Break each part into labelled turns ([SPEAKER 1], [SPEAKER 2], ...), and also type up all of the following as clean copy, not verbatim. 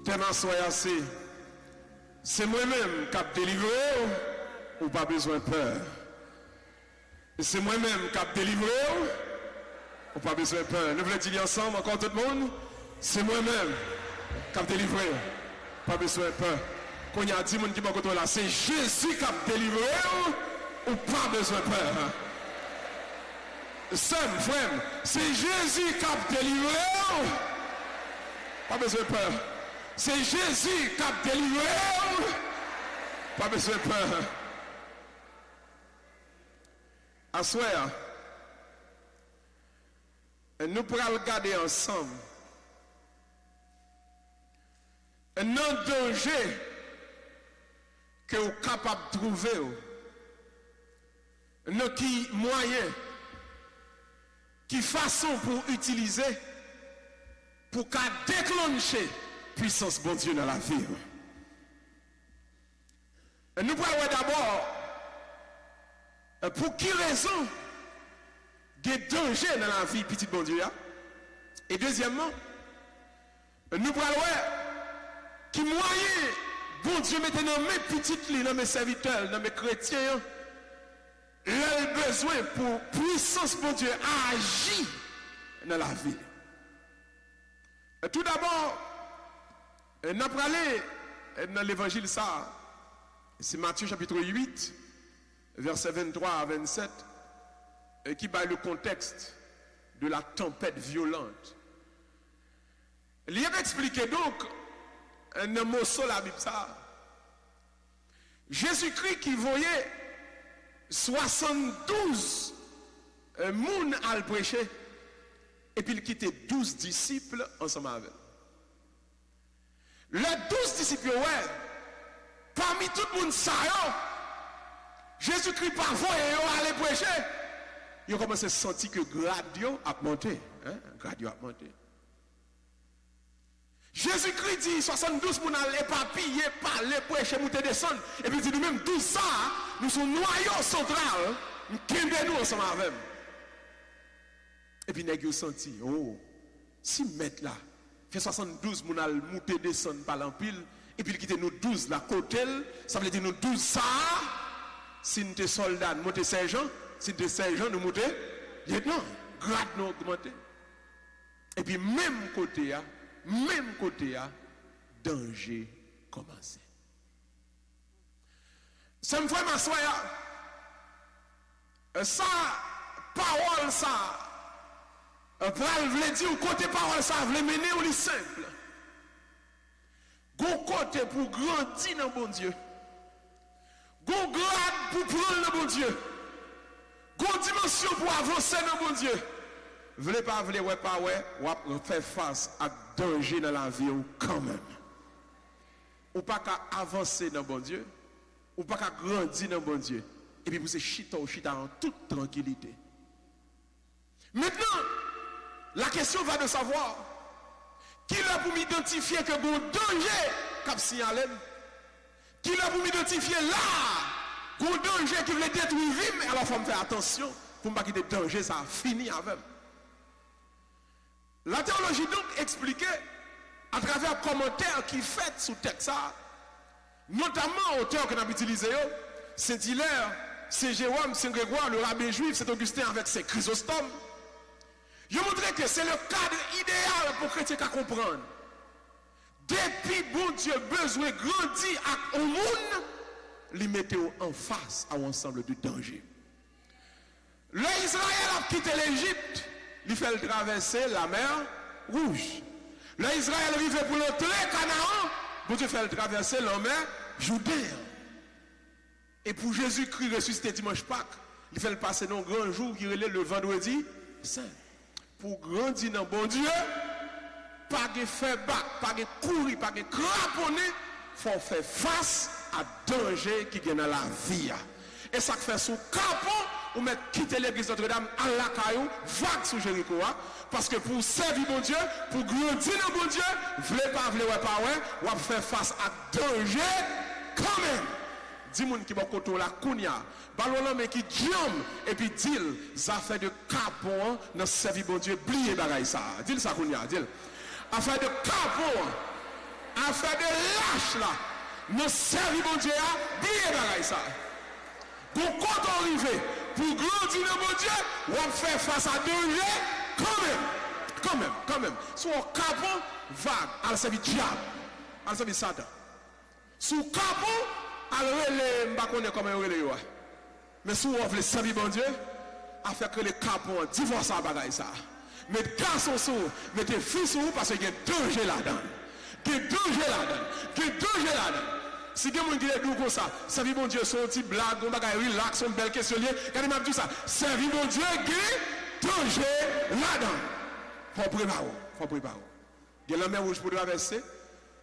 [SPEAKER 1] Tellement soyez c'est moi-même qui a délivré ou pas besoin de peur. C'est moi-même qui a délivré ou pas besoin de peur. Nous voulons dire ensemble encore tout le monde. C'est moi-même qui a délivré. Pas besoin de peur. Quand il y a 10 personnes qui m'ont côté là, c'est Jésus qui a délivré ou pas besoin de peur. Sam, frère, c'est Jésus qui a délivré. Pas besoin de peur. C'est Jésus qui a délivré. Pas besoin de peur. À soir, nous pourrons regarder ensemble un danger que vous êtes capable de trouver. Qui moyen, qui façon pour utiliser pour déclencher puissance bon Dieu dans la vie. Nous parlons d'abord pour qui raison des dangers dans la vie petit bon Dieu. Et deuxièmement, nous parlons qui moyen bon Dieu mette dans mes petites lignes, dans mes serviteurs, dans mes chrétiens, leur besoin pour puissance bon Dieu agir dans la vie. Tout d'abord, nous allons parler dans l'évangile ça, c'est Matthieu chapitre 8, versets 23 à 27, qui bat le contexte de la tempête violente. Il y a expliqué donc, un mot sur la Bible ça, Jésus-Christ qui voyait 72 moun à le prêcher, et puis il quittait 12 disciples ensemble avec. Les 12 disciples, ouais, parmi tout le monde, ça, Jésus-Christ parfois aller prêcher. Il a commencé à sentir que Gradio a monté. Gradio a monté. Jésus-Christ dit 72 pour aller papiller, parler, prêcher, monter, descendre. Et puis il dit nous-mêmes, tout ça, nous sommes noyaux central, nous nous ensemble avec. Et puis nous avons senti, oh, si mettre là, fait 72 pour aller monter, descendre par l'empile, et puis il quitte nous 12 là, côté, ça veut dire nous 12 ça, si nous sommes soldats, nous montons sergent, si nous sommes sergent, nous montons lieutenant, grade nous augmenter. Et puis même côté, danger commence. Ça me fait m'asseoir. Ça, parole ça, pral vle dire côté parole ça, vle mener ou li simple. Gon côté pour grandir dans bon Dieu. Gon grade pour prendre le bon Dieu. Gon dimension pour avancer dans bon Dieu. Vle pas vle ouais pas ouais, ou faire face à danger dans la vie ou quand même. Ou pas qu'à avancer dans bon Dieu, ou pas qu'à grandir dans bon Dieu. Et puis vous c'est chita en toute tranquillité. Maintenant, la question va de savoir qui l'a pour m'identifier que bon danger cap signalé, qui l'a pour m'identifier là, bon danger qui veut détruire vie, alors faut me faire attention pour ne pas quitter danger, ça a fini avec. La théologie donc expliquée à travers un commentaire qui fait sous texte ça, notamment auteur qu'on a utilisé, c'est Hilaire, c'est Jérôme, c'est Grégoire, le rabbin juif, c'est Augustin avec ses Chrysostome. Je montrais que c'est le cadre idéal pour chrétien à comprendre. Depuis bon Dieu besoin grandir au monde, les mettez en face à un ensemble de dangers. L'Israël a quitté l'Égypte, il fait traverser la mer Rouge. L'Israël arrive pour l'entrer Canaan, bon Dieu fait traverser la mer Judée. Et pour Jésus-Christ ressuscité dimanche Pâques, il fait le passer dans un grand jour qui relève le vendredi saint. Pour grandir dans bon Dieu, pas de faire bac, pas de courir, pas de craponner, il faut faire face à danger qui est dans la vie. Et ça fait sous capot, ou mettre quitter l'église Notre-Dame à la caillou, vague sous Jéricho. Parce que pour servir bon Dieu, pour grandir dans bon Dieu, voulez pas, ou faire face à danger quand même. Dis moun qui va côté la kounya, ballon mais qui jam et puis dit ça fait de capon dans servir bon Dieu, oublier bagaille ça. Dis ça kounya, dis. Affaire de capon affaire de lâche là. Nous servir mon Dieu, bien bagaille ça. Pour quand on arrive, pour grandir mon Dieu, on va faire face à danger quand même. Sur un capon vague, à la servir diable, à la servir Satan. Sous capon, à le pas connaît comment on relève. Mais si on veut servir mon Dieu, à faire que les capons divorcent à bagaille ça. Mettez garçons sur, mettez filles sur parce qu'il y a danger là-dedans. Il y a danger là-dedans. Si quelqu'un dit comme ça, servir mon Dieu, son petit blague, on va relax, son belle question, quand il m'a dit ça, servir mon Dieu, il y a danger là-dedans. Il faut préparer. Il y a la mer rouge pour traverser, il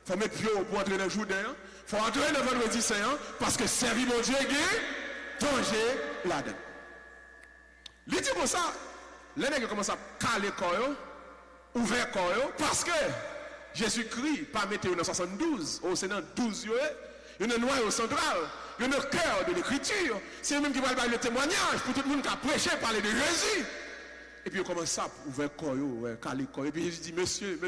[SPEAKER 1] faut mettre pied pour entrer dans le Jourdain, il faut entrer dans le vendredi saint, parce que servir mon Dieu, il y a danger là-dedans. Il dit comme ça, les nègres commencent à caler le corps, ouvert le corps, parce que Jésus-Christ, pas mettre dans 72, c'est dans 12, il y a un noyau central, il y a un cœur de l'écriture. C'est eux-mêmes qui vont parler le témoignage pour tout le monde qui a prêché, parler de Jésus. Et puis il commence à ouvrir le corps, caler le corps. Et puis Jésus dit, monsieur,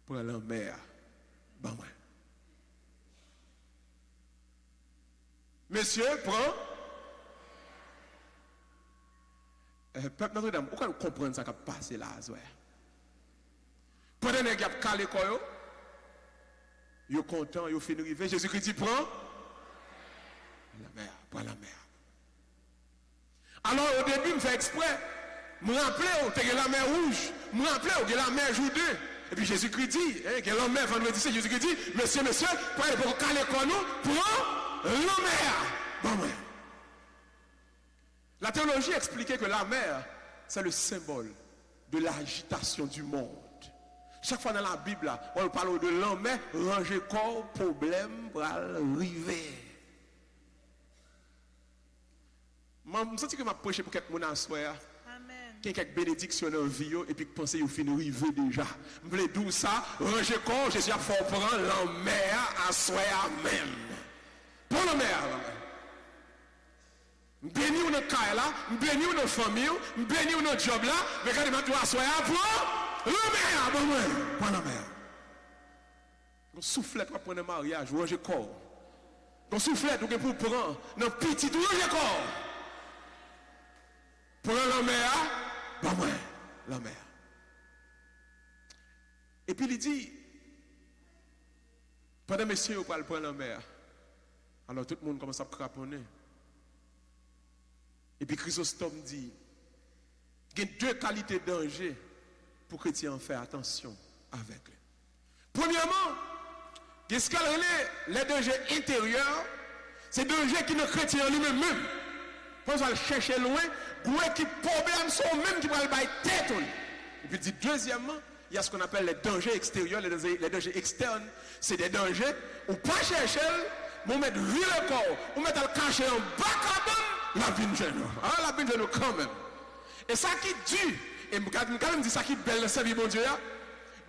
[SPEAKER 1] prends la mer, ben moi. Monsieur, prends. Peuple Notre-Dame, pourquoi vous comprenez ça qui a passé là? Pendant que vous avez calé le corps, vous êtes content, vous fini arriver. Jésus-Christ dit, prends la mer. Alors au début, je fais exprès, je me rappelle, il y a la mer rouge, je me rappelle, il y a la mer Jourdain. Et puis Jésus-Christ dit, il y a la mer vendredi, Jésus-Christ dit, monsieur, pour caler le corps, prends la mer. Bon, ouais. La théologie expliquait que la mer, c'est le symbole de l'agitation du monde. Chaque fois dans la Bible, on parle de la mer, ranger corps, problème, pour arriver. Je sens que je prêché pour quelques personnes à soir. Quelques bénédictions dans la vie, et puis penser qu'ils finissent arriver déjà. Je voulais dire ça, ranger corps, Jésus a fait prendre la mer à soir même. Pour la mer. Béni ou notre cas là, béni ou notre famille, béni ou notre job là, mais quand il m'a dit à soir, pour la mer, pour la mer. On souffle pour prendre un mariage, ranger corps. On souffle pour prendre nos petits ranger corps. Pour la mer, la mer. Et puis il dit, pendant messieurs, vous parlez prendre la mer. Alors tout le monde commence à craponner. Et puis Chrysostome dit, il y a deux qualités de danger pour que chrétiens faire attention avec eux. Premièrement, qu'est-ce qu'elle est les dangers intérieurs, c'est des dangers qui ne chrétiens lui-même. Quand on va chercher loin, qui problèmes sont même qui vont le bailler tête. Et puis dit deuxièmement, il y a ce qu'on appelle les dangers extérieurs, les dangers externes, c'est des dangers où pas chercher, vous mettre le corps, vous mettre le cacher en bas la vie de nous. La vie de nous quand même. Et ça qui dit, et quand même dit ça qui belle servir mon Dieu,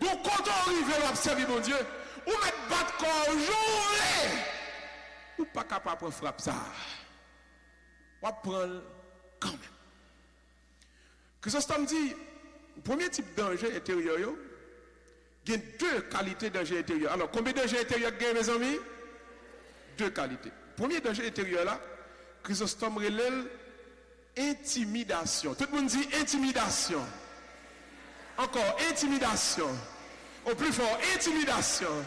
[SPEAKER 1] donc quand on arrive à servir mon Dieu, ou mettre battre corps journée, ou pas capable de frapper ça. On va prendre quand même. Chrysostome dit, le premier type de danger intérieur, il y a deux qualités de danger intérieur. Alors, combien de danger intérieur il y a, mes amis? Deux qualités. Premier danger intérieur là, Chrysostome relève intimidation. Tout le monde dit intimidation. Encore intimidation. Au plus fort, intimidation.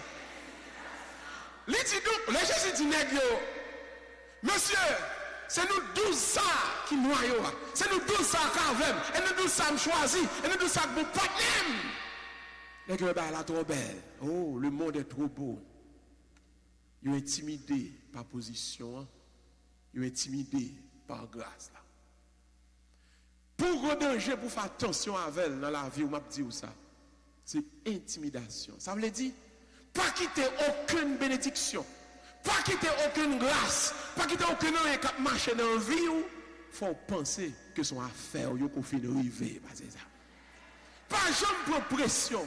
[SPEAKER 1] Les Jésus dit, monsieur, c'est nous 12 ça qui noyons. C'est nous 12 ça qui avons. Et nous 12 ça me choisit. Et nous 12 ça que vous pas même. Les gars, elle est trop belle. Oh, le monde est trop beau. Ils sont intimidés par position. Ils sont intimidés par grâce. Là. Pour un danger, pour faire attention avec elle dans la vie, on m'a dit ça. C'est intimidation. Ça veut dire, pas quitter aucune bénédiction. Pas quitter aucune grâce, pas quitter aucun homme qui marche dans la vie, il faut penser que son affaire, il faut finir arriver. Pas jamais prendre pression,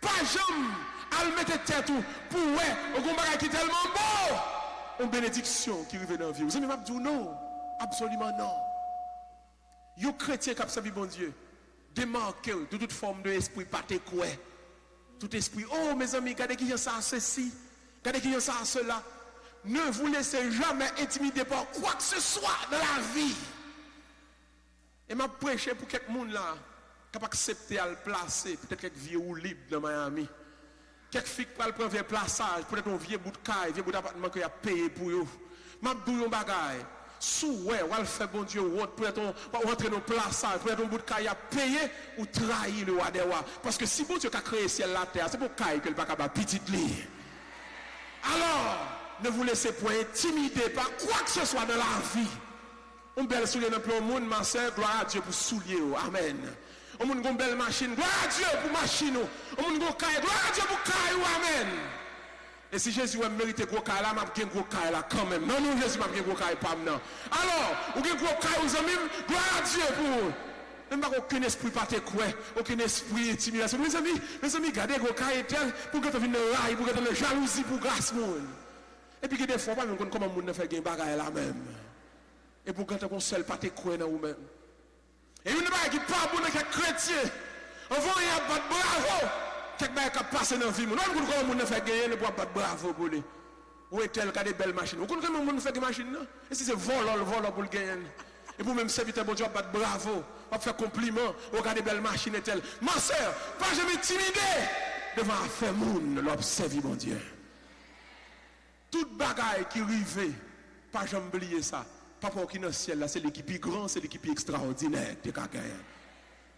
[SPEAKER 1] pas jamais à mettre tête pour un combat qui est tellement beau, une bénédiction qui arrive dans la vie. Vous savez, je dis non, absolument non. Les chrétiens qui ont servi bon Dieu, démarqués de toute forme de esprit, pas te quoi. Tout esprit, oh mes amis, regardez qui y a ça, ceci, regardez qui y a ça, cela. Ne vous laissez jamais intimider par quoi que ce soit de la vie. Et m'a prêché pour quelques monde là, capable d'accepter à le placer, peut-être quelques vieux ou libres dans Miami. Quelques filles qui prennent le plaçage, peut-être un vieux bout de caille, vieux bout d'appartement qui a payé pour eux. M'a dit un bagage. Sous ouais, on va faire bon Dieu, peut-être on rentrer dans le plaçage, peut-être un bout de caille à payer ou trahir le roi des rois. Parce que si bon Dieu a créé ciel la terre, c'est pour caille que le pas capable petite lit. Alors, ne vous laissez point intimider par quoi que ce soit de la vie. On belle soulier dans le monde, ma soeur, gloire à Dieu pour soulier. Amen. On a une belle machine, gloire à Dieu pour machine. On a une caille, gloire à Dieu pour caille. Amen. Et si Jésus a mérité gros caille là, m'a bien gros caille là quand même. Non, non, Jésus m'a bien gros caille pas maintenant. Alors, ou bien gros caille aux amis, gloire à Dieu pour. Même pas aucun esprit pas te quoi, aucun esprit intimidation. Mes amis, gardez gros caille tel pour que tu viennes raille, pour que tu aies jalousie pour grâce monde. Et puis que des fois pas même comment monde ne fait gain bagaille là même. Et pour que tu aies seul pas te quoi dans vous-même. Et une bague qui pas bon avec chrétien. On va y a battre bravo. Quelque bague qui passe dans la vie. Non, comment monde ne fait gagner ne pas battre bravo pour lui. Ou est-elle qui a des belles machines. Vous connaissez comment monde fait des machines non? Et si c'est volant pour le gagner. Et pour même serviteur bon Dieu battre bravo, on faire compliment, regarder belle machine et telle. Ma soeur, pas jamais intimider devant faire moun l'observer mon Dieu. Toute bagaille qui arrive, pas jamais oublier ça. Papa qui dans le ciel là, c'est l'équipe plus grand, c'est l'équipe extraordinaire de quelqu'un.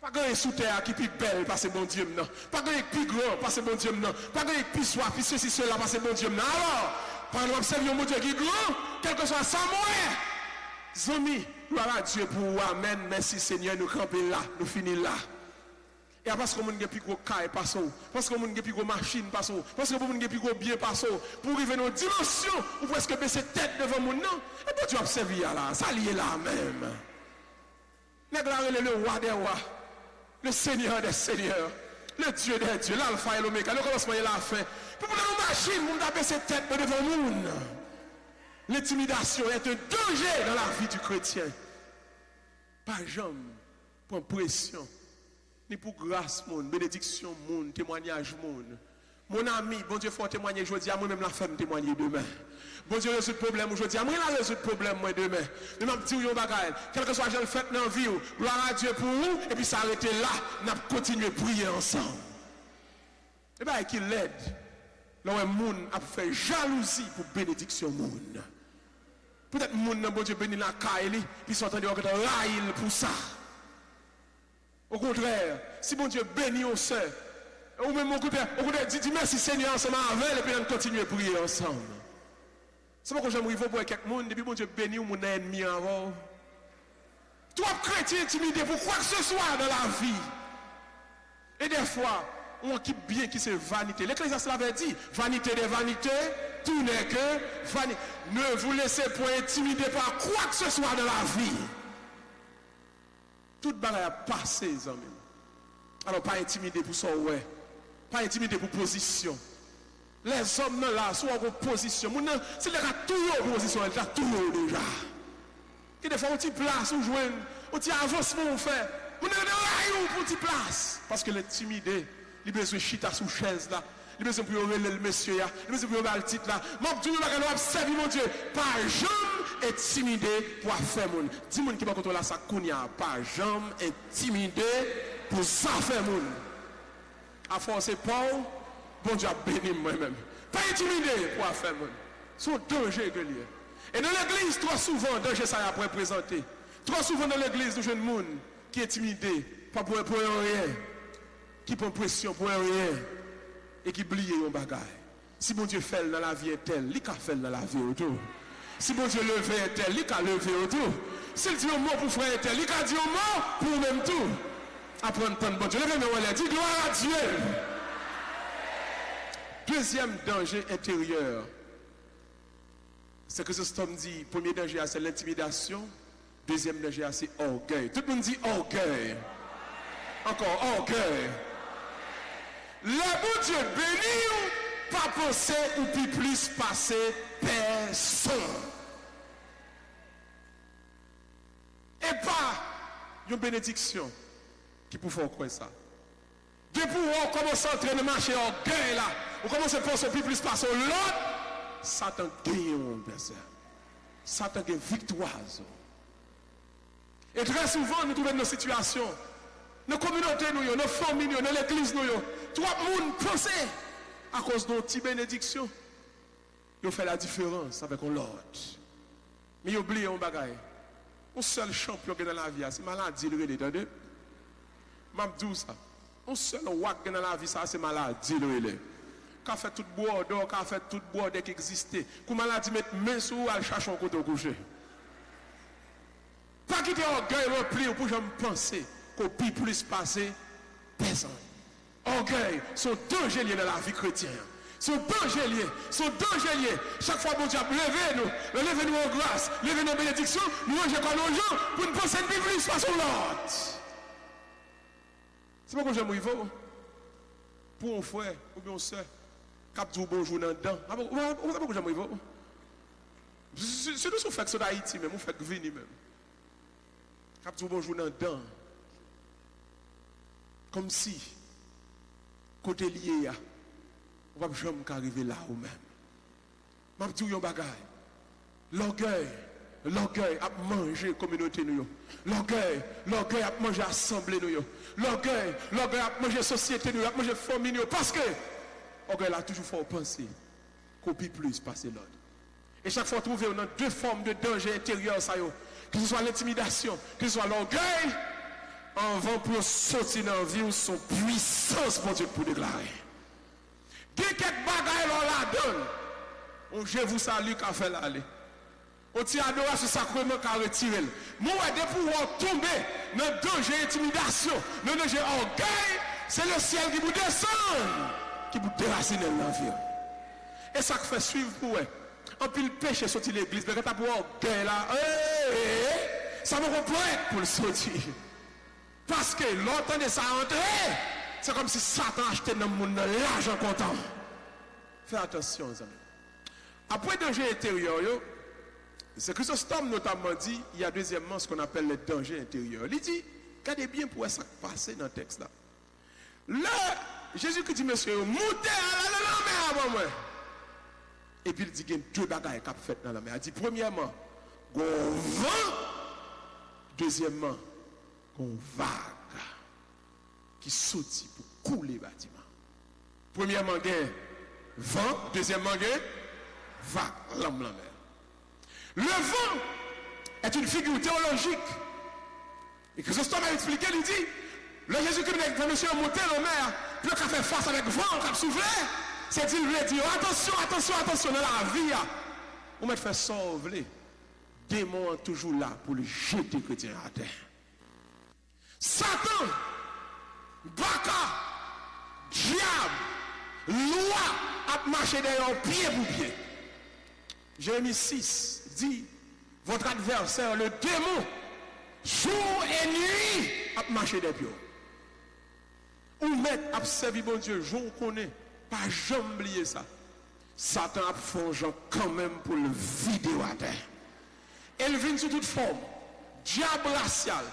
[SPEAKER 1] Pas gagner sous terre qui plus belle parce que bon Dieu non. Pas gagner plus grand parce que bon Dieu non. Pas gagner plus soif, puis ceci cela parce que bon Dieu non. Alors, pendant l'observer mon Dieu qui est grand, quel que soit ça moyen. Zomi, gloire à Dieu pour vous, amen. Merci Seigneur, nous camper là, nous finir là. Et parce que nous avons plus gros caille, parce que nous avons plus gros machine, parce que nous avons plus gros bien, pour arriver dans une dimension où presque baisser tête devant mon nom. Et puis tu observes là, ça lié là même. Déclarer le roi des rois, le Seigneur des seigneurs, le Dieu des dieux, l'alpha et l'oméga, le commencement et la fin. Pour nous machine, nous avons baissé tête devant mon nom. L'intimidation est un danger dans la vie du chrétien. Pas jamais pour pression, ni pour grâce, mon bénédiction, mon témoignage, mon ami, bon Dieu, faut témoigner aujourd'hui, à moi-même la femme témoigner demain. Bon Dieu, résout le problème aujourd'hui, à moi la résout le problème moi demain. Mais m'a dit un bagage, quel que soit le fait dans la vie, gloire à Dieu pour vous, et puis s'arrêter là, n'a continuer à prier ensemble. Et bien, qui l'aide, là où un monde a fait jalousie pour bénédiction monde. Peut-être moun nan bon Dieu béni la caille, puis sont en train de railler pour ça. Au contraire, si bon Dieu bénit au sœur, ou même au contraire, dit merci Seigneur ensemble avec, et puis on continue à prier ensemble. C'est pourquoi j'aimerais vous pour quelques monde, depuis bon Dieu béni ou mon ennemi avant. Toi, chrétien intimidé pour quoi que ce soit dans la vie. Et des fois, on quitte bien qui c'est vanité. L'Ecclésiaste l'avait dit, vanité des vanités, tout n'est que vanité. Ne vous laissez point intimider par quoi que ce soit de la vie. Toute bagarre a passé, les amis. Alors, pas intimider pour ça, ouais. Pas intimider pour position. Les hommes là, soit en position. Si les gars tout en position, ils ont tout déjà. Et des fois, on t'y place, on joue, on t'y avancement, on fait. On est là, on t'y place. Parce que l'intimider, il a besoin de chita sous chaise là. Il a besoin pour relayer le monsieur là. Il a besoin pour le titre là. Moi, je dis, observe mon Dieu. Pas jamais intimidé pour faire mon. Dis-moi qui va contrôler ça, Kounia. Pas jamais intimidé pour ça faire mon. À force, Paul, bon Dieu a béni moi-même. Pas intimidé pour faire mon. C'est un danger que lié. Et dans l'église, trop souvent, danger ça a présenté. Trop souvent dans l'église, nous jeunes gens qui est intimidé, pas pour rien, qui prend pression pour rien. Et qui oublie un bagage. Si bon Dieu fait dans la vie est tel, il a fait dans la vie autour. Si bon Dieu levé est tel, il a levé autour. S'il dit un mot pour frère est tel, il a dit un mot pour même tout. Apprendre tant de bon Dieu. Levez-moi, dit gloire à Dieu. Deuxième danger intérieur. C'est que ce homme dit, premier danger c'est l'intimidation. Deuxième danger c'est orgueil. Tout le monde dit orgueil. Encore orgueil. Le bon Dieu béni, pas penser ou puis plus passer personne. Et pas une bénédiction qui peut faire quoi ça. Depuis on commence à entraîner marcher orgueil là, on commence à penser plus passer l'autre, Satan gagne mon adversaire. Satan gagne victoire. Et très souvent nous trouvons nos situations, nos communautés, nos familles, dans l'église, tout le monde pense à cause de nos petites bénédictions. Ils fait la différence avec l'autre. Mais oubliez un bagage. Un seul champion dans la vie, c'est maladie, le entendez? Je dis ça. Un seul roi dans la vie, c'est maladie, le qu'a fait tout bois d'or, qu'a fait tout bois qui existait. Comment maladie mettre main sur ou aller chercher un côté au coucher. Pas quitter orgueil rempli pour jamais penser qu'au pire plus passé, personne. Orgueil, sont danger liés dans la vie chrétienne. Sont danger liés, sont danger liés. Chaque fois bon Dieu levez-nous en grâce, levez-nous en bénédiction, nous mangez quoi nos gens pour nous penser de plus façon l'autre. C'est pas que j'aime vous. Pour un frère ou bien une soeur, cap du bonjour dans dedans. Vous savez que j'aime vous. C'est nous qui fait d'Haïti même, on fait que venir même. Cap du bonjour dans dedans. Comme si côté lié on va jamais arriver là ou même. Je vais dire un bagage. L'orgueil a mangé communauté nous. L'orgueil a mangé assemblée nous. L'orgueil a mangé société nous, a mangé famille nous. Parce que l'orgueil a toujours fait penser qu'on peut plus passer l'autre. Et chaque fois trouver on a deux formes de danger intérieur ça yo. Que ce soit l'intimidation, que ce soit l'orgueil, en vent pour sortir dans la vie ou son puissance pour Dieu pour déclarer. Dès quelques bagailles la donne, je vous salue qu'a fait l'aller. On tient adoration sacrement qu'a retiré. Moi, depuis pouvoir tomber dans le danger intimidation, dans le danger orgueil, c'est le ciel qui vous descend, qui vous déracine dans la vie. Et ça fait suivre pour eux. En pile péché sortir l'église, mais quand tu as orgueil là, ça me reprend pour le sortir. Parce que l'autre de ça entrer, c'est comme si Satan achetait dans le monde l'argent comptant. Fais attention, les amis. Après le danger intérieur, c'est Chrysostome notamment dit, il y a deuxièmement ce qu'on appelle le danger intérieur. Il dit, regardez bien pour ça passer dans le texte là. Là, Jésus-Christ dit, monsieur, montez à la mer avant moi. Et puis il dit qu'il y a deux bagailles qui ont fait dans la mer. Il dit, premièrement, qu'on vent. Deuxièmement, qu'on vague qui saute pour couler le bâtiment. Premièrement, il y a vent. Deuxièmement, il y a vague, l'homme la mer. Le vent est une figure théologique. Et que Chrysostome a expliqué, il dit, le Jésus-Christ dit, monsieur, monter la mer, puis il a fait face avec le vent, qui a soufflé. C'est-il lui dire, attention dans la vie. On va faire sauver. Démon est toujours là pour le jeter chrétien à terre. Satan, Baka, diable, loi a marché derrière pied pour pied. Jérémie 6 dit, votre adversaire, le démon, jour et nuit, a marché derrière pied. Ou mettre à servir bon Dieu, jour qu'on est. Pas jamais oublier ça. Satan a fait quand même pour le vider à terre. Elle vient sous toute forme. Diable racial.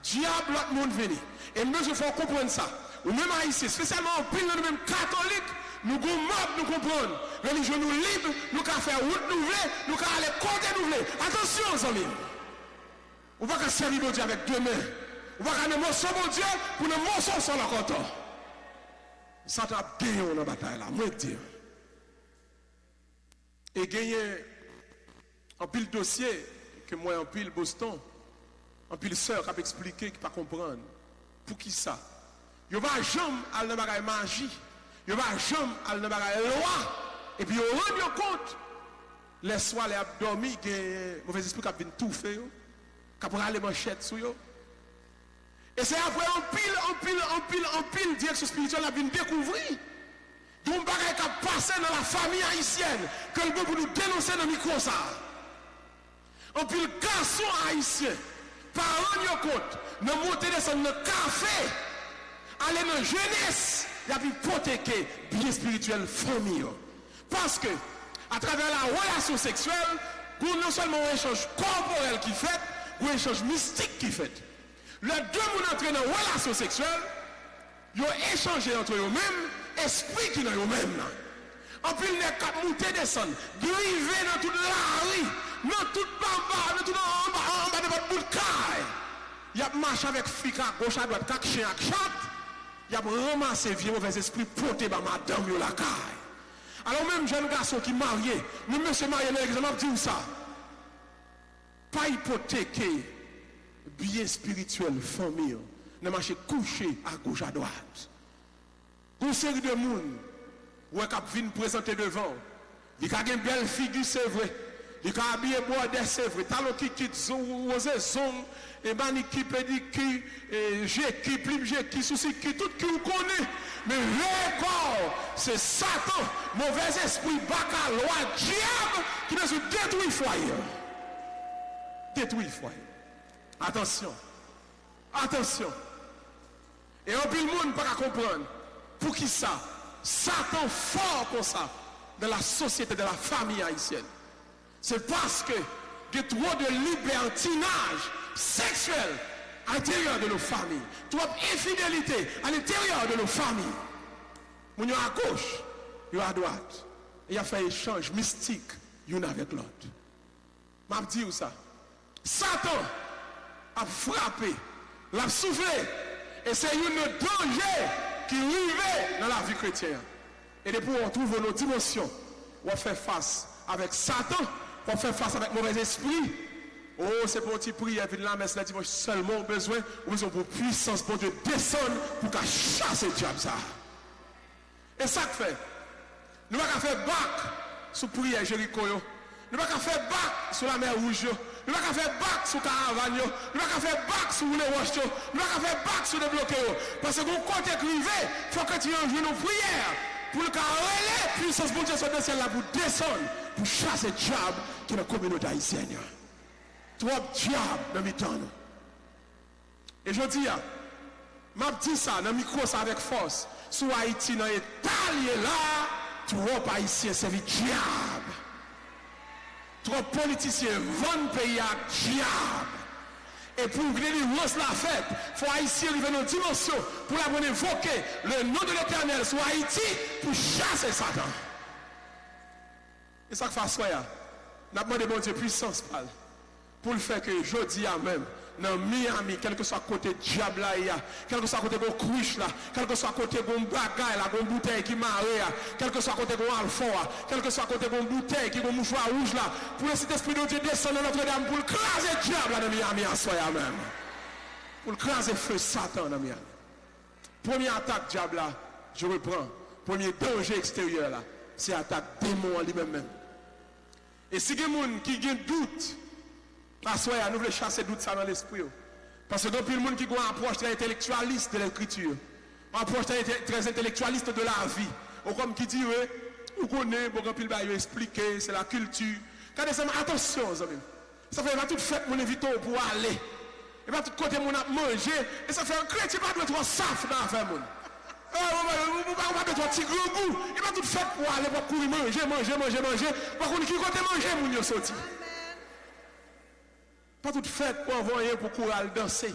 [SPEAKER 1] Diable l'autre monde venu. Et nous, il faut comprendre ça. Ou même haïtiens, spécialement en pile de même catholique, nous nous comprenons. Religion nous libre, nous pouvons faire route nous voulons, nous pouvons aller côté nous voulons. Attention, amis. On va pas servir mon Dieu avec deux mains. On va pas morceau mon Dieu pour nous morceau sur la côte. Satan a gagné dans la bataille là, moi je dis. Et gagné en pile dossier que moi en pile Boston, en pile sœur qui a expliqué, qui ne pas comprendre. Pour qui ça? Il va jamais aller dans la magie, il va jamais aller dans la loi, et puis il rend compte, les soirs, les abdominaux, les mauvais esprits qui viennent tout faire, qui prennent les manchettes sur eux. Et c'est après en pile direction spirituelle a vient découvrir. Donc bagay qui a passé dans la famille haïtienne que le bon pour nous dénoncer dans le micro ça. En pile garçon haïtien, parents yo compte, nous monter descendre dans le café, aller dans la jeunesse, il y a pu protéger bien spirituel famille. Parce que à travers la relation sexuelle, non seulement un échange corporel qui fait, ou un échange mystique qui fait. Les deux moun entrent dans la relation sexuelle, Ils ont échangé entre eux-mêmes, esprit qui dans eux-mêmes. En plus, les quatre monter descendre, driver dans toute la rue, dans toute bamba, dans tout en bas de votre bout de caille. Il y a marché avec flic à gauche, à droite, quatre chiens à chat. Il y a ramassé vieux mauvais esprit, porté par madame yo la caille. Alors même jeune garçon qui marié, nous monsieur marié dans l'examen, dit ça. Pas hypothéquer bien spirituel, famille, ne marcher couché à gauche, à droite. Une série de monde, où est-ce qu'il vient présenter devant. Il a une belle figure, c'est vrai. Il a habillé bordé, c'est vrai. Talon qui quitte, osé, zone, et maniki, pédicure, j'ai qui, plim, j'ai qui, souci qui, tout qui vous connaît. Mais le corps, c'est Satan, mauvais esprit, baka, loi, diable, qui nous détruit le foyer. Détruit le foyer. Attention. Attention. Et un peu le monde ne peut pas comprendre. Pour qui ça? Satan fort comme ça dans la société, de la famille haïtienne. C'est parce que il y a trop de libertinage sexuel à l'intérieur de nos familles. Trop d'infidélité à l'intérieur de nos familles. Nous sommes à gauche, nous à droite. Et il a fait échange mystique l'un avec l'autre. Je dis ça. Satan a frappé, l'a soufflé. Et c'est un danger qui arrive dans la vie chrétienne. Et depuis on trouve nos dimensions, on fait face avec Satan, on fait face avec mauvais esprit. Oh, c'est pour une petite prière, puis la messe, la dimanche, seulement besoin, ou besoin pour puissance, pour Dieu descendre, pour qu'à chasser le diable ça. Et ça que fait, nous n'avons pas faire bac sous prière Jéricho, nous n'avons pas faire bac sur la mer Rouge, nous n'avons pas faire bac sur Caravane, nous n'avons pas faire bac sur les roches, nous n'avons pas faire bac sur les blocs. Parce que vous comptez écrivé, il faut que tu aies nos prières pour le carrer, puissance pour Dieu sur le ciel là, pour descendre, pour chasser le diable qui est dans la communauté haïtienne. Trop diable dans mes temps. Et je dis, je dis ça, dans le micro, ça avec force. Sous Haïti, dans l'Italie, là, trop haïtiens, c'est le diable. Trop politiciens vendent le pays à diable. Et pour que les la fête, il faut haïtiens arriver dans une dimension pour la invoquer le nom de l'Éternel sur Haïti pour chasser Satan. Et ça que fait soi, nous avons demandé bon Dieu puissance pour le faire que je dis à même. Dans Miami, quel que soit côté diable là, quel que soit côté de cruche là, quel que soit côté de bagaille là, de bouteille qui marre, quel que soit côté de alpha, quel que soit côté de bouteille qui est mouchoir rouge là, pour cet esprit de Dieu descendre dans Notre-Dame pour le craser le diable là dans Miami à soi même. Pour le craser feu Satan dans Miami. Première attaque diable là, je reprends. Premier danger extérieur là, c'est l'attaque démon en lui-même. Et si il y a des gens qui ont doute, nous voulons chasser doute ça dans l'esprit. Parce que depuis le monde qui a une approche très intellectualiste de l'écriture, une approche très intellectualiste de la vie, ou comme qui dit, vous connaissez, bon, puis il expliquer, c'est la culture. Quand attention, ça fait pas toute fête mon invité pour aller. Et pas tout côté mon a manger. Et ça fait un chrétien pas de trop saf dans la famille. On va mettre un petit gros goût. Et pas toute fête pour aller pour courir manger. Par contre, qui côté manger, mon yo sorti. Pas toute fête pour envoyer pour courir à danser.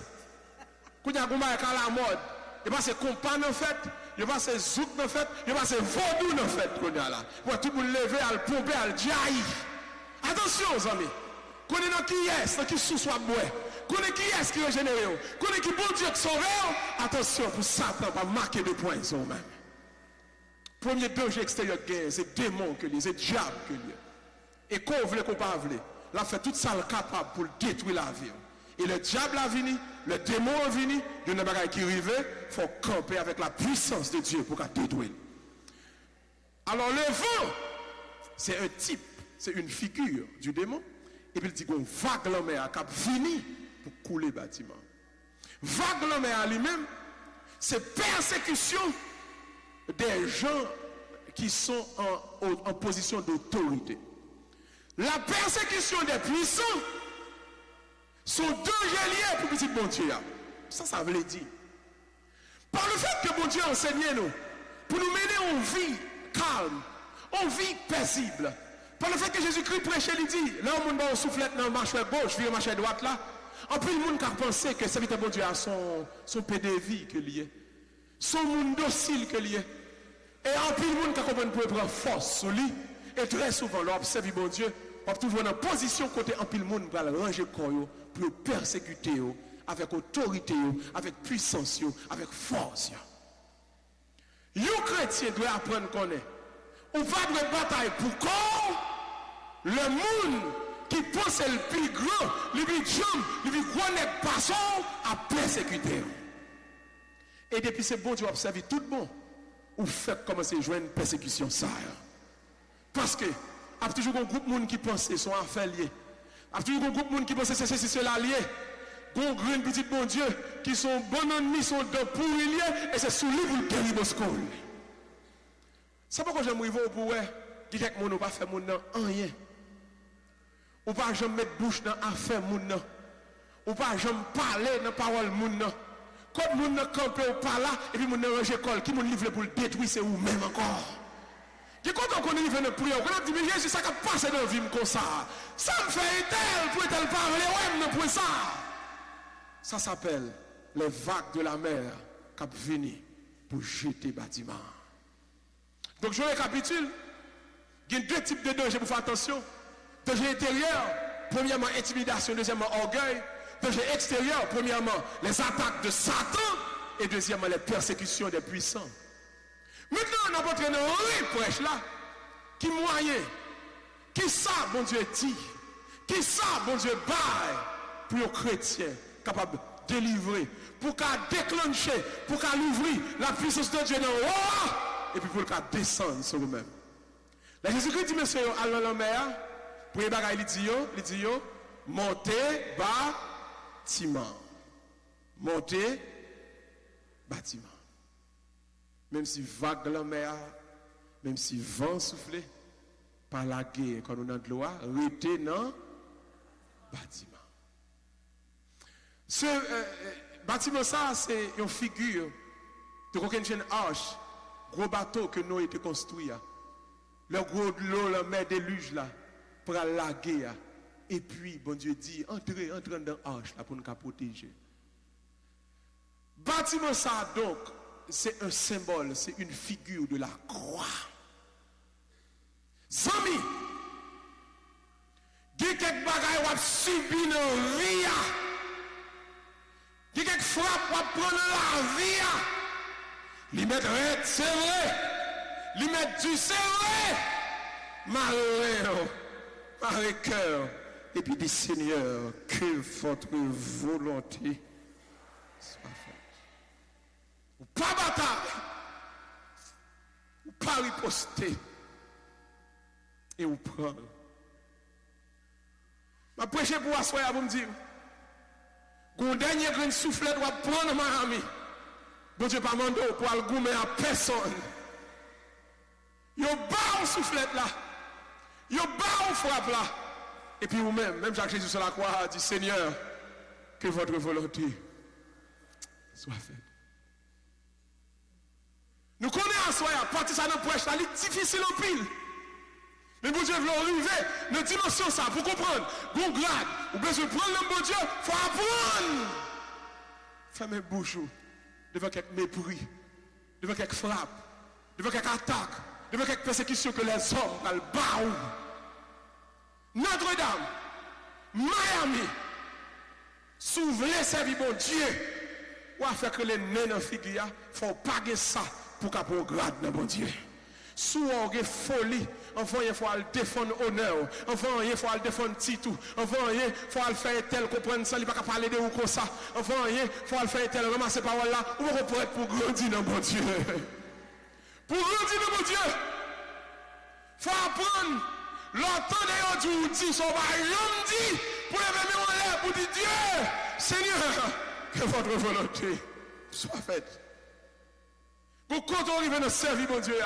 [SPEAKER 1] Quand il y a la mode, il va se comparer en fait, il va se zouk en fait, il va se vaudou en fait. Pour tout le monde lever, à le pomper, à le jaillir. Attention, les amis. Connaissez qui est, qui sous-soit bois. Connaissez qui est qui régénère. Connaissez qui bon Dieu qui sauve. Attention pour Satan, pas marquer de points même. Premier danger extérieur de guerre, c'est démon que lui, c'est diable que lui. Et qu'on veut qu'on pas veut. Là, fait tout ça le capable pour détruire la vie. Et le diable a venu, le démon a venu, il y a une bagaille qui arrive, il faut camper avec la puissance de Dieu pour détruire. Alors le vent, c'est un type, c'est une figure du démon. Et puis il dit qu'on vague la mer qui a venu pour couler le bâtiment. Vague la mer lui-même, c'est persécution des gens qui sont en position d'autorité. La persécution des puissants sont deux liés pour petit bon Dieu. Ça veut dire. Par le fait que bon Dieu enseigne nous, pour nous mener en vie calme, en vie paisible. Par le fait que Jésus-Christ prêchait, il dit, là où on va souffler dans le marché gauche, vire marché droite là, en plus le monde qui a pensé que serviteur bon Dieu a son PDV que lié. son monde docile que lié. Et en plus, le monde qui comprend pour prendre force sur lui. Et très souvent, l'observe bon Dieu, on toujours dans position côté en pile monde pour ranger corps, pour persécuter avec autorité, avec puissance, avec force. Les chrétiens doivent apprendre qu'on est. On va de bataille pour corps, le monde qui pense le plus grand, le plus jeune, le plus grand n'est pas son à persécuter. Et depuis c'est bon Dieu observe tout bon, ou fait commencer à jouer une persécution ça. Parce que, il y a toujours un groupe de monde qui pense que sont affaires liées. Il y a toujours un groupe de monde qui pense que c'est ceci, cela lié. Il y a un grand petit bon Dieu qui sont bons ennemis, sont de pourris liés, et c'est sous lui pour le guérir de school. C'est pourquoi j'aime arriver pour voir, qui quelqu'un ne pas faire mon nom, rien. Ou pas jamais mettre bouche dans affaire mon nom. Ou pas jamais parler dans parole mon nom. Quand mon nom campe ou pas là, et puis mon nom range école, qui mon livre pour le détruire, c'est ou même encore. Je suis content qu'on livre une prière. Quand on dit, mais Jésus, ça qui passe dans la vie comme ça. Ça me fait tel, pour tel parler, ouais, mais pour ça. Ça s'appelle les vagues de la mer qui viennent pour jeter bâtiment. Donc je récapitule. Il y a deux types de dangers pour faire attention. Danger intérieur, premièrement intimidation, deuxièmement orgueil. Danger extérieur, premièrement les attaques de Satan et deuxièmement les persécutions des puissants. Maintenant, on a montré dans prêche là, qui moyen, qui ça, bon Dieu dit, qui ça, bon Dieu baille, pour les chrétiens capables de délivrer, pour qu'à déclencher, pour qu'à l'ouvrir la puissance de Dieu dans le haut, et puis pour qu'à descendre sur nous-mêmes. La Jésus-Christ dit, monsieur, allons dans la mer, pour les bagailles, il dit, montez, bâtiment. Montez, bâtiment. Même si vague la mer, même si vent souffle, par la guerre, quand on a de l'eau, restez dans le bâtiment. Ce bâtiment, ça, c'est une figure de une arche, gros bateau que nous avons construit. Le gros de l'eau, la mer déluge là, pour la guerre. Et puis, bon Dieu dit, entrez dans l'arche là pour nous protéger. Bâtiment, ça, donc, c'est un symbole, c'est une figure de la croix. Zami, il y a quelques bagailles qui ont subi nos vies. Il y a quelques frappes qui prennent la vie. Ils mettent c'est vrai. Ils mettent du c'est vrai. Malheureux, malheureux cœur. Et puis dit Seigneur, que votre volonté soit faite. Ou pas bataille, ou pas riposter, et ou prendre. Je prêche pour asseoir, vous me dire, un dernier grain de soufflet doit prendre ma amie. Bon Dieu, pas mandé pour aller goumer à personne. Yo bas au soufflet là, yo bas au frappe là. Et puis vous-même, même Jacques Jésus sur la croix a dit, Seigneur, que votre volonté soit faite. Nous connaissons à soi, partir ça dans le prêche, c'est difficile en pile. Mais bon Dieu veut arriver dans dimension ça, pour comprendre. Bon grade, ou besoin de prendre le bon Dieu, il faut apprendre. Fermez bouche devant quelques mépris, devant quelques frappes, devant quelques attaques, devant quelques persécutions que les hommes ont le bas. Notre-Dame, Miami, s'ouvrir servir bon Dieu, ou à faire que les nains dans figure, il faut paguer ça pour qu'à pour grade dans bon Dieu. Sous une folie, enfin il faut aller défendre honneur, enfin il faut aller défendre titou, enfin il faut aller faire tel comprendre ça, il pas parler de ou comme ça, enfin il faut aller faire tel ramasser parole là, ou pour être pour grandir dans bon Dieu. Pour grandir dans bon Dieu, faut apprendre. L'entendre du dit, son royaume dit, pour lever en l'air, pour dire Dieu, Seigneur, que votre volonté soit faite. Pour quand on arrive dans servir mon Dieu,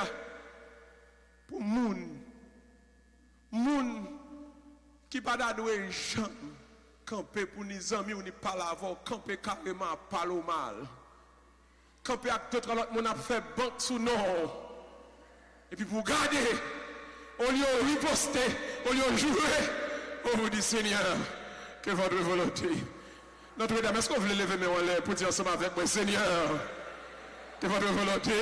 [SPEAKER 1] pour moun qui pas d'adouer jamais, camper pour nos amis, ou ni pas l'avoir, camper carrément, parler au mal. Camper avec d'autres, l'autre monde a fait banque sous nous. Et puis pour garder, au lieu de riposter, au lieu de jouer, on vous dit Seigneur, que votre volonté. Notre-Dame, est-ce qu'on veut lever mes en l'air pour dire ensemble avec moi, Seigneur, de votre volonté.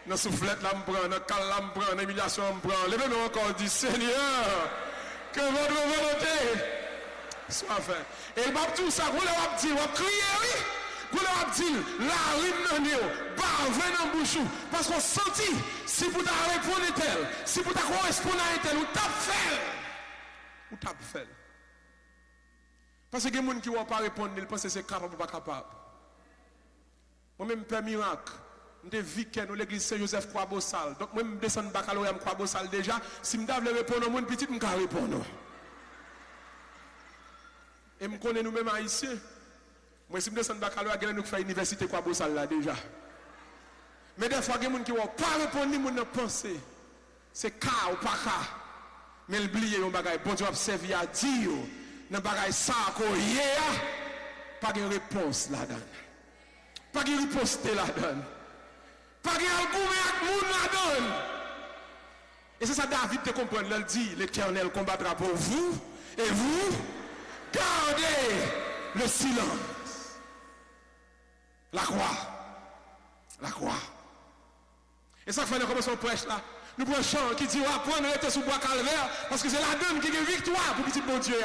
[SPEAKER 1] Dans soufflette là, me prend, dans cal là, me prend, dans humiliation, me prend. Levez-nous encore, dit Seigneur, que votre volonté soit faite. Et il va tout ça, vous l'avez dit, vous criez, oui. Vous l'avez dit, la rime non, bah, venez en bouche. Parce qu'on sentit, si vous t'avez répondu tel, si vous t'avez correspondu à tel, ou t'as fait. Ou t'as fait. Parce que les gens qui ne vont pas répondre, ils pensent que c'est capable ou pas capable. Moi-même, Père Miracle, je suis week-end ou l'église Saint-Joseph Croix-Bossal. Donc, moi, je descends de baccalauréat Croix-Bossal déjà. Si je dois répondre, mon petit, je vais répondre. Et je connais nous-mêmes haïtiens. Moi, si je descends de baccalauréat, je vais faire l'université Croix-Bossal là déjà. Mais des fois, il y a des gens qui ne vont pas répondre, ils ne pensent. C'est cas ou pas cas. Mais oubliez, on bagaille. Bon Dieu, observer à dire. Dans bagaille ça, pas de réponse là-dedans. Pas de riposte là-dedans. Pas de argument avec moun là-dedans. Et c'est ça David te comprend. Il dit, l'Éternel combattra pour vous. Et vous, gardez le silence. La croix. La croix. Et ça fait nous commençons prêche là. Nous prenons un chant qui dit, on va prendre le sous bois calvaire. Parce que c'est la donne qui a une victoire pour petit bon Dieu.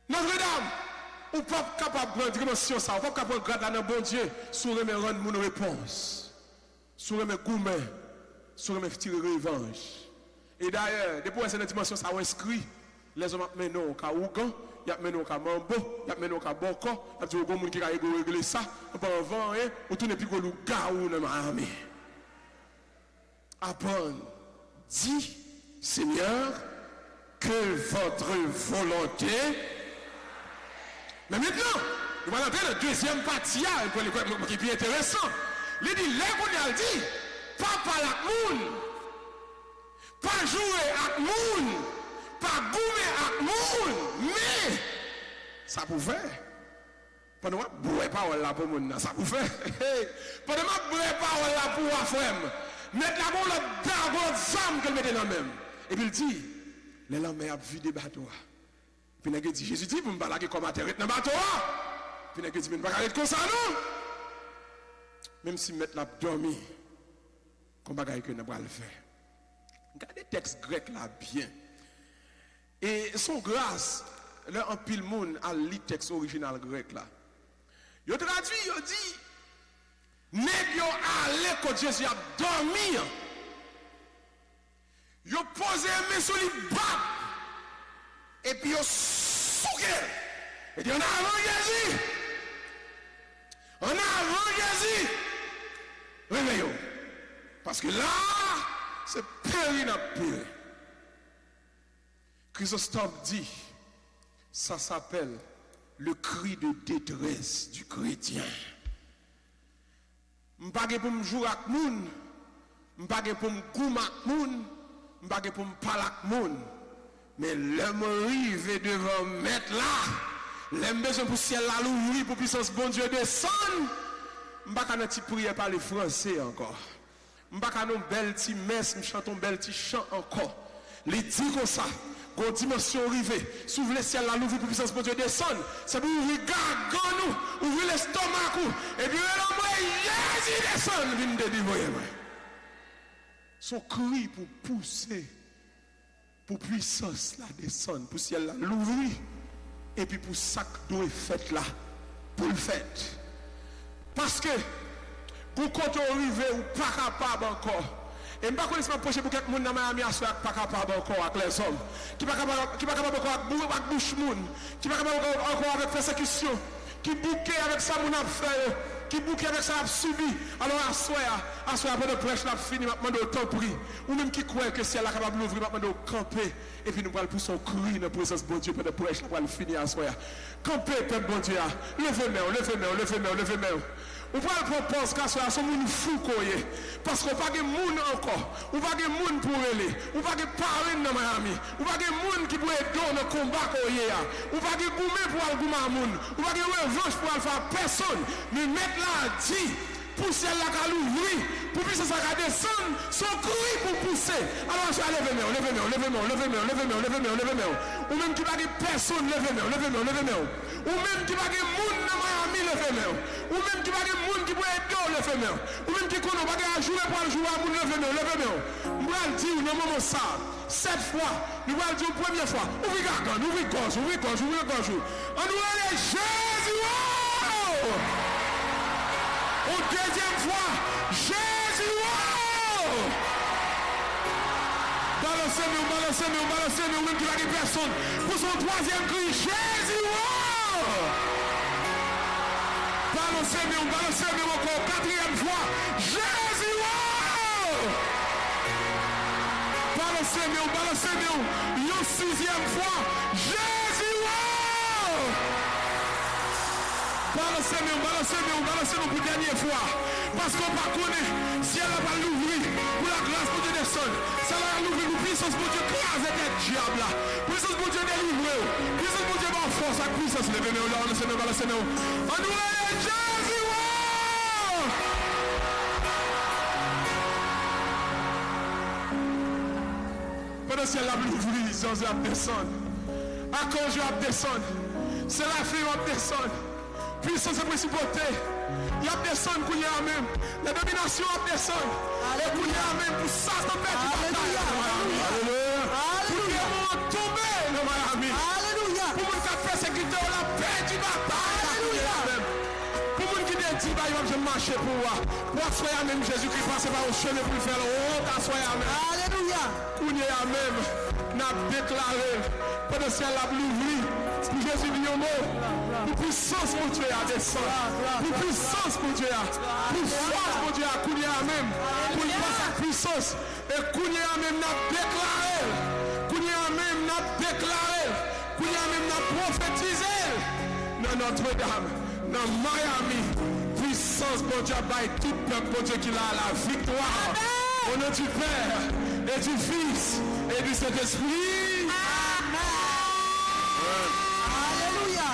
[SPEAKER 1] Notre-Dame, ou pas capable de prendre dimension ça, ou pas capable de garder dans bon Dieu, sur me rendre mon réponse, sur me gourmet, sur me tirer revanche. Et d'ailleurs, depuis cette dimension ça a inscrit, les hommes mené au cas Ougan, il y a mené au cas Mambo, il y a mené au cas Boko, il y a des gens qui ont réglé ça, on peut en vendre, ou tout n'est plus que le gaou dans ma armée. Apprendre, dit Seigneur, que votre volonté. Mais maintenant, nous allons entrer dans la deuxième partie, qui est plus intéressant. Il dit, les dit, pas parler avec moun, pas jouer avec moun, pas goumer avec moun, mais ça pouvait. Pendant que je ne pas là pour moun, ça pouvait. Pendant que je ne pas là pour ma femme, mettre la boule d'abord femme qu'elle mettait dans le même. Et puis il dit, les lames a vidé le bateau. Puis il dit, Jésus dit, vous me baladez comme à terre dans le bateau. Puis il dit, vous ne pas arrêter comme ça, non? Même si mettre la dormi, comme bagaille que nous allons le faire. Regardez le texte grec là bien. Et son grâce, là en pile monde a lu le texte original grec là. Il traduit, il dit, nèg yo allé quand Jésus a dormi. Il posé mes sur les bas. Et puis il souqué. Et dit, on a avant Jésus. On a avant Jésus. Réveillons. Parce que là, c'est périnapire. Chrysostome dit, ça s'appelle le cri de détresse du chrétien. Je ne suis pas pour me jouer avec les gens, je ne suis pas pour me goumer avec les gens, je ne suis pas pour me parler avec les gens. Mais l'homme arrive devant mettre là, l'homme besoin pour ciel là l'ouvrir pour puissance bon Dieu descendre. Je ne suis pas pour prier par les Français encore. Je ne suis pas pour une belle petite messe, je chante un bel petit chant encore. Les dit comme ça. Quand dimension arrivée, s'ouvre le ciel là, l'ouvrir pour puissance pour Dieu descendre. C'est pour ouvrir gargant nous, ouvrir l'estomac nous. Et puis là, Jésus descend, vient de délivrer. Son cri pour pousser, pour puissance là descendre, pour ciel là l'ouvrir. Et puis pour sac d'eau est fait là, pour le fait. Parce que, quand on arrive ou pas capable encore, et je ne sais pas si je approcher pour quelqu'un dans Miami à soir pas capable encore avec les hommes, qui n'est pas capable encore avec bouche moun, qui n'est pas capable encore avec persécution, qui bouquet avec ça mon a fait, qui bouquet avec ça a subi. Alors à soir après de prêche n'a fini, maintenant de temps pris. Ou même qui croit que si elle est capable d'ouvrir, maintenant de camper. Et puis nous allons pousser un cri dans la présence de bon Dieu pour de prêche, nous allons finir à soir. Camper, peuple bon Dieu, levez-moi, levez-moi, levez-moi, levez-moi. On va proposer qu'à ce soit moun fou koye parce qu'on pas de moun encore, on pas de moun pour aller, on pas de parler dans Miami, on pas de moun qui pour aider dans le combat koye, on pas de goumé pour aller goumer moun, on pas de revanche pour aller faire personne, mais mettre là dit pour celle là qu'à l'ouvrir, pour puisser ça qu'à descendre, son cri pour pousser. Alors je levez-moi, levez-moi, levez-moi, levez-moi, levez-moi, levez-moi, levez-moi, ou même qui pas de personne, levez-moi, levez-moi, levez-moi. Ou même qui va de monde dans Miami, levez main. Ou même qui va de monde qui peut aider, levez main. Ou même qui connaît pas à jouer pour jouer à monde, levez main, levez main. Nous allons dire dans le moment ça, 7 fois, nous allons dire première fois, ouvrez gargane, ouvrez gorge, ouvrez gorge, ouvrez gorge. On nous allons Jésus. Une deuxième fois, Jésus. Balancez-nous, même qui va des personnes. Pour son troisième cri, Jésus. Balancez-nous encore, quatrième fois, Jésus. Balancez-nous, une sixième fois, Jésus. Balancez-nous pour la dernière fois. Parce qu'on va connaître, si elle n'a pas l'ouvrir, pour la grâce pour Dieu descendre, ça va l'ouvrir pour puissance pour Dieu craser des diables là. Puissance pour Dieu délivrer. Puissance pour Dieu par force, avec puissance. Levez-nous là, balancez-nous. On nous est Jésus. Pendant que la l'ouvrir, sans la descendre. À cause je vais descendre. C'est la fille qui va descendre. Puissance et principauté. Il y a descendre qu'on y a même. La domination a descendre. Et qu'on y a même pour ça, c'est un petit bataille. Alléluia. Pour que vous tombez dans Miami. Alléluia. Pour vous qui fait sécurité, on a perdu bataille. Alléluia. Pour vous qui dit, bah, il va marcher pour moi. Pour asseoir même Jésus-Christ passe par au chemin pour faire le haut, asseoir même. Alléluia. Qu'on y a même. N'a déclaré. Pendant que la l'ouvrir. Pour Jésus dit un mot. Pour puissance pour Dieu à descendre. Pour puissance pour Dieu à. Pour force pour Dieu à couler à même. Pour y passer à puissance. Et couler à même n'a déclaré. Couler à même n'a déclaré. Couler à même n'a prophétisé. Dans Notre-Dame. Dans Miami. Puissance pour Dieu à tout peuple pour Dieu qui a la victoire. Au nom du Père et du Fils et du Saint-Esprit. Amen. Alléluia.